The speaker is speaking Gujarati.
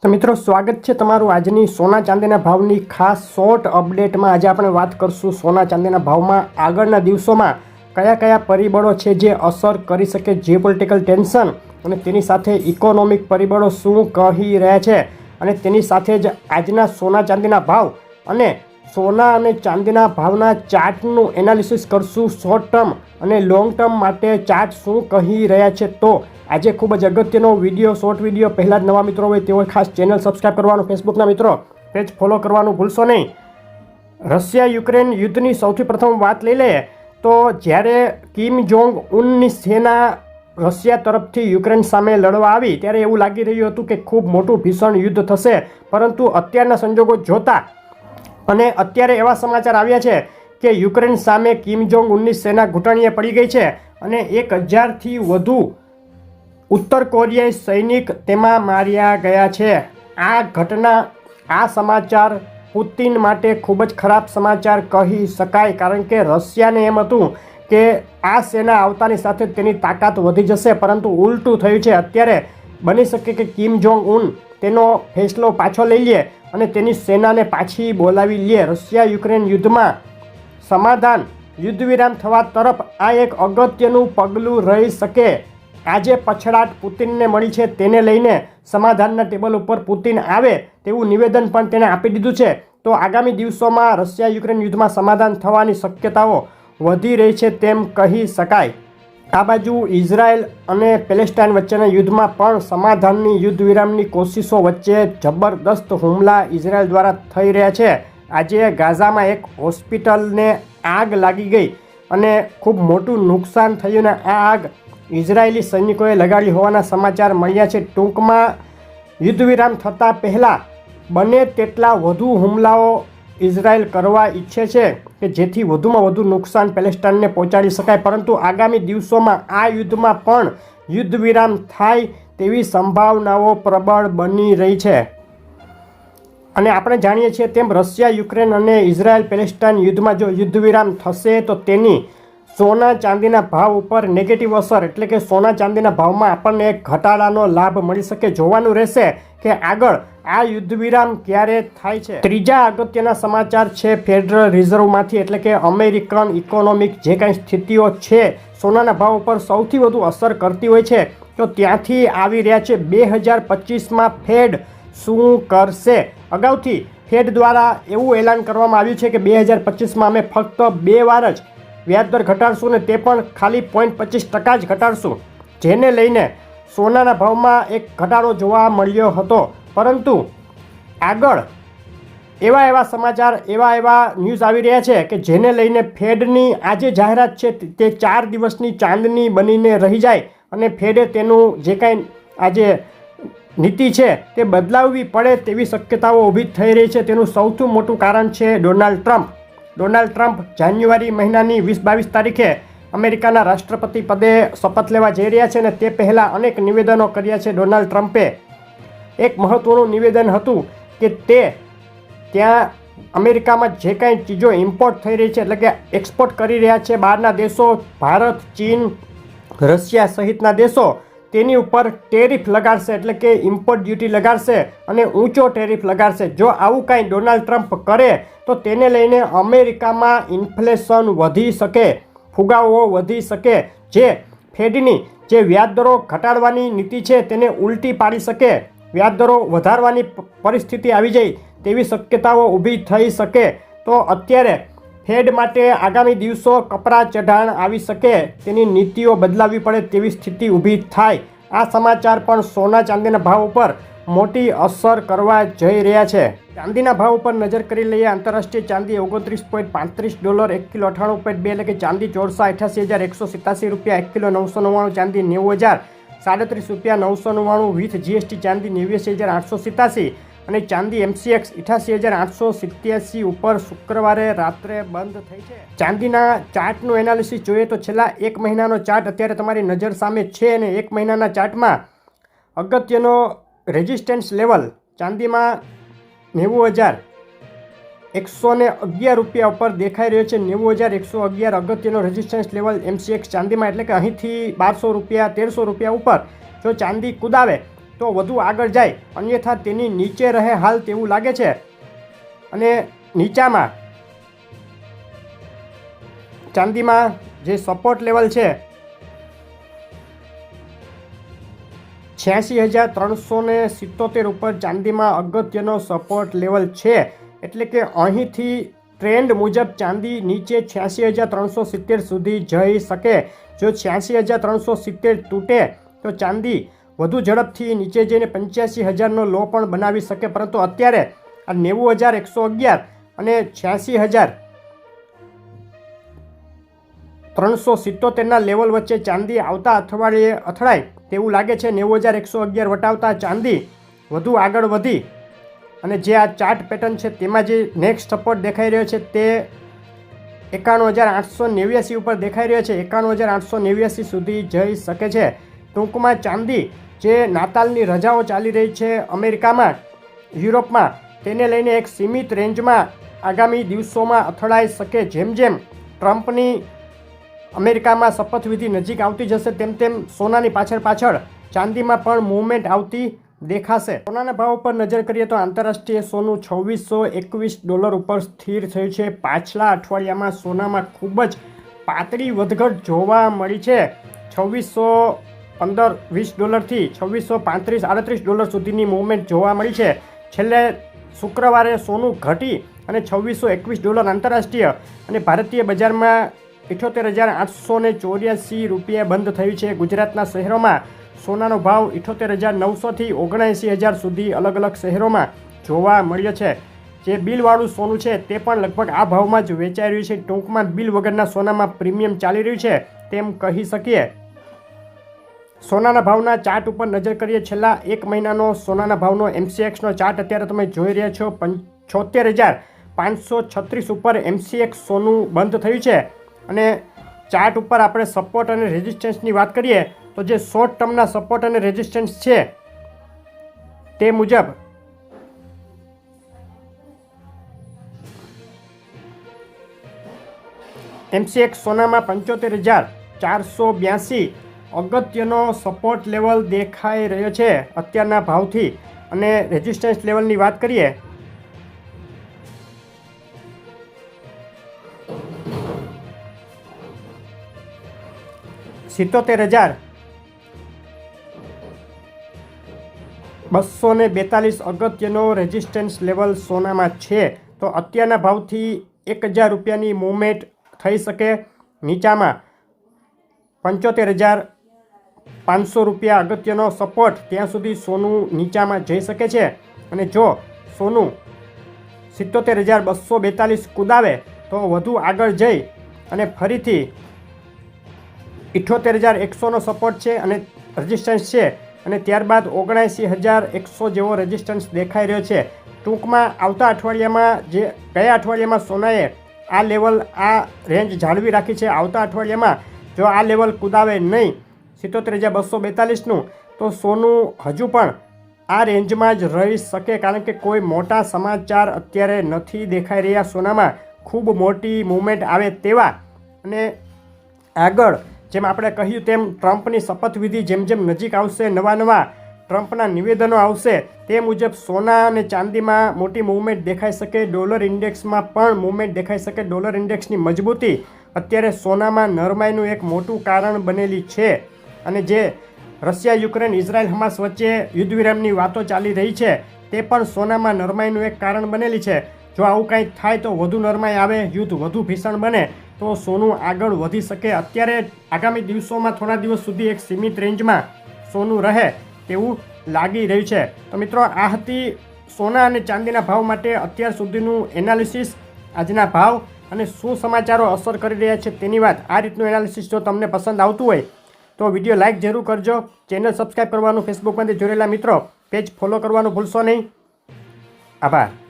તો મિત્રો સ્વાગત છે તમારું આજની સોના ચાંદીના ભાવની ખાસ શોર્ટ અપડેટમાં। આજે આપણે વાત કરશું સોના ચાંદીના ભાવમાં આગળના દિવસોમાં કયા કયા પરિબળો છે જે અસર કરી શકે, જીઓપોલિટિકલ ટેન્શન અને તેની સાથે ઇકોનોમિક પરિબળો શું કહી રહ્યા છે, અને તેની સાથે જ આજના સોના ચાંદીના ભાવ અને સોના અને ચાંદીના ભાવના ચાર્ટનું એનાલિસિસ કરશું। શોર્ટ ટર્મ અને લોંગ ટર્મ માટે ચાર્ટ શું કહી રહ્યા છે। તો આજે ખૂબ જ અગત્યનો વિડીયો, શોર્ટ વિડીયો। પહેલાં જ નવા મિત્રો હોય તેઓ ખાસ ચેનલ સબસ્ક્રાઈબ કરવાનું, ફેસબુકના મિત્રો પેજ ફોલો કરવાનું ભૂલશો નહીં। રશિયા યુક્રેન યુદ્ધની સૌથી પ્રથમ વાત લઈ લઈએ તો જ્યારે કિમ જોંગ ઉનની સેના રશિયા તરફથી યુક્રેન સામે લડવા આવી ત્યારે એવું લાગી રહ્યું હતું કે ખૂબ મોટું ભીષણ યુદ્ધ થશે, પરંતુ અત્યારના સંજોગો જોતા અને અત્યારે એવા સમાચાર આવ્યા છે કે યુક્રેન સામે કિમ જોંગ ઉનની સેના ઘૂંટણીએ પડી ગઈ છે અને 1000થી વધુ ઉત્તર કોરિયાઈ સૈનિક તેમાં માર્યા ગયા છે। આ ઘટના, આ સમાચાર પુતિન માટે ખૂબ જ ખરાબ સમાચાર કહી શકાય, કારણ કે રશિયાને એમ હતું કે આ સેના આવતાની સાથે તેની તાકાત વધી જશે, પરંતુ ઉલટું થયું છે। અત્યારે બની શકે કે કિમ જોંગ ઉન તેનો ફેસલો પાછો લઈ લે અને તેની સેનાને પાછી બોલાવી લે। રશિયા યુક્રેન યુદ્ધમાં સમાધાન, યુદ્ધ વિરામ થવા તરફ આ એક અગત્યનું પગલું રહી શકે। આજે પછડાટ પુતિનને મળી છે, તેને લઈને સમાધાનના ટેબલ ઉપર પુતિન આવે તેવું નિવેદન પણ તેણે આપી દીધું છે। તો આગામી દિવસોમાં રશિયા યુક્રેન યુદ્ધમાં સમાધાન થવાની શક્યતાઓ વધી રહી છે તેમ કહી શકાય। આ બાજુ ઇઝરાયલ અને પેલેસ્ટાઇન વચ્ચેના યુદ્ધમાં પણ સમાધાનની, યુદ્ધ વિરામની કોશિશો વચ્ચે જબરદસ્ત હુમલા ઇઝરાયલ દ્વારા થઈ રહ્યા છે। આજે ગાઝામાં એક હોસ્પિટલને આગ લાગી ગઈ અને ખૂબ મોટું નુકસાન થયું, ને આ આગ ઇઝરાયેલી સૈનિકોએ લગાડી હોવાના સમાચાર મળ્યા છે। ટૂંકમાં યુદ્ધ વિરામ થતાં પહેલાં બને તેટલા વધુ હુમલાઓ ઇઝરાયલ કરવા ઈચ્છે છે કે જેથી વધુમાં વધુ નુકસાન પેલેસ્ટાઇનને પહોંચાડી શકાય, પરંતુ આગામી દિવસોમાં આ યુદ્ધમાં પણ યુદ્ધ વિરામ થાય તેવી સંભાવનાઓ પ્રબળ બની રહી છે। અને આપણે જાણીએ છીએ તેમ રશિયા યુક્રેન અને ઇઝરાયલ પેલેસ્ટાઇન યુદ્ધમાં જો યુદ્ધ વિરામ થશે તો તેની સોના ચાંદીના ભાવ ઉપર નેગેટિવ અસર, એટલે કે સોના ચાંદીના ભાવમાં આપણને એક ઘટાડાનો લાભ મળી શકે। જોવાનું રહેશે કે આગળ આ યુદ્ધ વિરામ ક્યારે થાય છે। ત્રીજા અગત્યના સમાચાર છે ફેડરલ રિઝર્વમાંથી, એટલે કે અમેરિકન ઇકોનોમિક જે કાંઈ સ્થિતિઓ છે સોનાના ભાવ ઉપર સૌથી વધુ અસર કરતી હોય છે, તો ત્યાંથી આવી રહ્યા છે। 2025માં ફેડ શું કરશે? અગાઉથી ફેડ દ્વારા એવું એલાન કરવામાં આવ્યું છે કે 2025માં અમે ફક્ત 2 વાર જ વ્યાજદર ઘટાડશું, ને તે પણ ખાલી 0.25% જ ઘટાડશું, જેને લઈને સોનાના ભાવમાં એક ઘટાડો જોવા મળ્યો હતો। પરંતુ આગળ એવા સમાચાર, એવા ન્યૂઝ આવી રહ્યા છે કે જેને લઈને ફેડની આજે જાહેરાત છે તે 4 દિવસની ચાંદની બનીને રહી જાય અને ફેડે તેનું જે કાંઈ આજે નીતિ છે તે બદલાવવી પડે તેવી શક્યતાઓ ઊભી થઈ રહી છે। તેનું સૌથી મોટું કારણ છે ડોનાલ્ડ ટ્રમ્પ। ડોનાલ્ડ ટ્રમ્પ જાન્યુઆરી મહિનાની 20-22 તારીખે અમેરિકાના રાષ્ટ્રપતિ પદે શપથ લેવા જઈ રહ્યા છે, અને તે પહેલાં અનેક નિવેદનો કર્યા છે। ડોનાલ્ડ ટ્રમ્પે એક મહત્ત્વનું નિવેદન હતું કે તે ત્યાં અમેરિકામાં જે કાંઈ ચીજો ઇમ્પોર્ટ થઈ રહી છે, એટલે કે એક્સપોર્ટ કરી રહ્યા છે બહારના દેશો, ભારત, ચીન, રશિયા સહિતના દેશો, તેની ઉપર ટેરિફ લગાડશે, એટલે કે ઇમ્પોર્ટ ડ્યુટી લગાડશે અને ઊંચો ટેરિફ લગાડશે। જો આવું કાંઈ ડોનાલ્ડ ટ્રમ્પ કરે તો તેને લઈને અમેરિકામાં ઇન્ફ્લેશન વધી શકે, ફુગાવો વધી શકે, જે ફેડની જે વ્યાજદરો ઘટાડવાની નીતિ છે તેને ઉલટી પાડી શકે, વ્યાજદરો વધારવાની પરિસ્થિતિ આવી જાય તેવી શક્યતાઓ ઊભી થઈ શકે। તો અત્યારે ફેડ માટે આગામી દિવસો કપરા ચઢાણ આવી શકે, તેની નીતિઓ બદલાવવી પડે તેવી સ્થિતિ ઊભી થાય। આ સમાચાર પણ સોના ચાંદીના ભાવ ઉપર મોટી અસર કરવા જઈ રહ્યા છે। ચાંદીના ભાવ ઉપર નજર કરી લઈએ। આંતરરાષ્ટ્રીય ચાંદી $29.35 1 કિલો 98.2, એટલે કે ચાંદી ચોરસા 88,187 રૂપિયા 1 કિલો 999, ચાંદી 90,037 રૂપિયા 999 વિથ જીએસટી, ચાંદી 89,887 અને ચાંદી MCX 88,887 ઉપર શુક્રવારે રાત્રે બંધ થઈ છે। ચાંદીના ચાર્ટનું એનાલિસિસ જોઈએ તો છેલ્લા 1 મહિનાનો ચાર્ટ અત્યારે તમારી નજર સામે છે, અને 1 મહિનાના ચાર્ટમાં અગત્યનો રેઝિસ્ટન્સ લેવલ ચાંદીમાં 90,111 રૂપિયા ઉપર દેખાઈ રહ્યો છે। 90,111 અગત્યનો રેઝિસ્ટન્સ લેવલ MCX ચાંદીમાં, એટલે કે અહીંથી 1200 રૂપિયા 1300 રૂપિયા ઉપર જો ચાંદી કુદાવે તો વધુ આગળ જાય, અન્યથા તેની નીચે રહે હાલ તેવું લાગે છે. અને નીચામાં ચાંદીમાં જે સપોર્ટ લેવલ છે 86,377 ઉપર ચાંદીમાં અગત્યનો સપોર્ટ લેવલ છે. એટલે કે અહીંથી ટ્રેન્ડ મુજબ ચાંદી નીચે 86,370 સુધી જઈ શકે. જો 86,370 તૂટે તો ચાંદી વધુ ઝડપથી નીચે જઈને 85,000નો લો પણ બનાવી શકે. પરંતુ અત્યારે આ 90,111 અને 86,377ના લેવલ વચ્ચે ચાંદી આવતા અઠવાડિયે અથડાય તેવું લાગે છે. 90,111 વટાવતા ચાંદી વધુ આગળ વધી અને જે આ ચાર્ટ પેટર્ન છે તેમાં જે નેક્સ્ટ સપોર્ટ દેખાઈ રહ્યો છે તે 91,889 ઉપર દેખાઈ રહ્યો છે. 91,889 સુધી જઈ શકે છે. ટૂંકમાં ચાંદી જે નાતાલની રજાઓ ચાલી રહી છે અમેરિકામાં, યુરોપમાં, તેને લઈને એક સીમિત રેન્જમાં આગામી દિવસોમાં અથડાઈ શકે. જેમ જેમ ટ્રમ્પની અમેરિકામાં શપથવિધિ નજીક આવતી જશે તેમ તેમ સોનાની પાછળ ચાંદીમાં પણ મૂવમેન્ટ આવતી દેખાશે. સોનાના ભાવ પર નજર કરીએ તો આંતરરાષ્ટ્રીય સોનું $2,621 ઉપર સ્થિર થયું છે. પાછલા અઠવાડિયામાં સોનામાં ખૂબ જ પાતળી વધઘટ જોવા મળી છે. $2,615-20થી $2,635-38 સુધીની મૂવમેન્ટ જોવા મળી છે. છેલ્લે શુક્રવારે સોનું ઘટી અને $2,621 આંતરરાષ્ટ્રીય અને ભારતીય બજારમાં 78,884 રૂપિયા બંધ થયું છે. ગુજરાતના શહેરોમાં સોનાનો ભાવ 78,900થી 79,000 સુધી અલગ અલગ શહેરોમાં જોવા મળ્યો છે. જે બિલવાળું સોનું છે તે પણ લગભગ આ ભાવમાં જ વેચાઈ રહ્યું છે. ટૂંકમાં બિલ વગરના સોનામાં પ્રીમિયમ ચાલી રહ્યું છે તેમ કહી શકીએ. સોનાના ભાવના ચાર્ટ ઉપર નજર કરીએ. છેલ્લા એક મહિનાનો સોનાના ભાવનો MCXનો ચાર્ટ અત્યારે તમે જોઈ રહ્યા છો. 75,536 ઉપર MCX સોનું બંધ થયું છે. અને ચાર્ટ ઉપર આપણે સપોર્ટ અને રેઝિસ્ટન્સની વાત કરીએ તો જે શોર્ટ ટર્મના સપોર્ટ અને રેઝિસ્ટન્સ છે તે મુજબ MCX સોનામાં 75,482 અગત્યનો સપોર્ટ લેવલ દેખાઈ રહ્યો છે અત્યારના ભાવથી. અને રેઝિસ્ટન્સ લેવલની વાત કરીએ $77,242 અગત્યનો રેઝિસ્ટન્સ લેવલ સોનામાં છે. તો અત્યારના ભાવથી 1,000 રૂપિયાની મૂવમેન્ટ થઈ શકે. નીચામાં 75,500 રૂપિયા અગત્યનો સપોર્ટ, ત્યાં સુધી સોનું નીચામાં જઈ શકે છે. અને જો સોનું 77,242 કૂદાવે તો વધુ આગળ જઈ અને ફરીથી 78,100નો સપોર્ટ છે અને રેઝિસ્ટન્સ છે. અને ત્યારબાદ 79,100 જેવો રેઝિસ્ટન્સ દેખાઈ રહ્યો છે. ટૂંકમાં આવતા અઠવાડિયામાં જે ગયા અઠવાડિયામાં સોનાએ આ લેવલ આ રેન્જ જાળવી રાખી છે. આવતા અઠવાડિયામાં જો આ લેવલ કૂદાવે નહીં 77,242નું તો સોનું હજુ પણ આ રેન્જમાં જ રહી શકે. કારણ કે કોઈ મોટા સમાચાર અત્યારે નથી દેખાઈ રહ્યા સોનામાં ખૂબ મોટી મૂવમેન્ટ આવે તેવા. અને આગળ જેમ આપણે કહ્યું તેમ ટ્રમ્પની શપથવિધિ જેમ જેમ નજીક આવશે, નવા ટ્રમ્પના નિવેદનો આવશે, તે મુજબ સોના અને ચાંદીમાં મોટી મૂવમેન્ટ દેખાઈ શકે. ડોલર ઇન્ડેક્સમાં પણ મૂવમેન્ટ દેખાઈ શકે. ડોલર ઇન્ડેક્સની મજબૂતી અત્યારે સોનામાં નરમાઈનું એક મોટું કારણ બનેલી છે. અને જે રશિયા, યુક્રેન, ઇઝરાયલ, હમાસ વચ્ચે યુદ્ધ વિરામની વાતો ચાલી રહી છે તે પણ સોનામાં નરમાઈનું એક કારણ બનેલી છે. જો આવું કંઈ થાય તો વધુ નરમાઈ આવે, યુદ્ધ વધુ ભીષણ બને તો સોનું આગળ વધી શકે. અત્યારે આગામી દિવસોમાં થોડા દિવસ સુધી એક સીમિત રેન્જમાં સોનું રહે તેવું લાગી રહ્યું છે. તો મિત્રો, આ હતી સોના અને ચાંદીના ભાવ માટે અત્યાર સુધીનું એનાલિસિસ. આજના ભાવ અને શું સમાચારો અસર કરી રહ્યા છે તેની વાત. આ રીતનું એનાલિસિસ જો તમને પસંદ આવતું હોય તો વિડીયો લાઇક જરૂર કરજો. ચેનલ સબસ્ક્રાઈબ કરવાનું, ફેસબુકમાંથી જોડેલા મિત્રો પેજ ફોલો કરવાનું ભૂલશો નહીં. આભાર.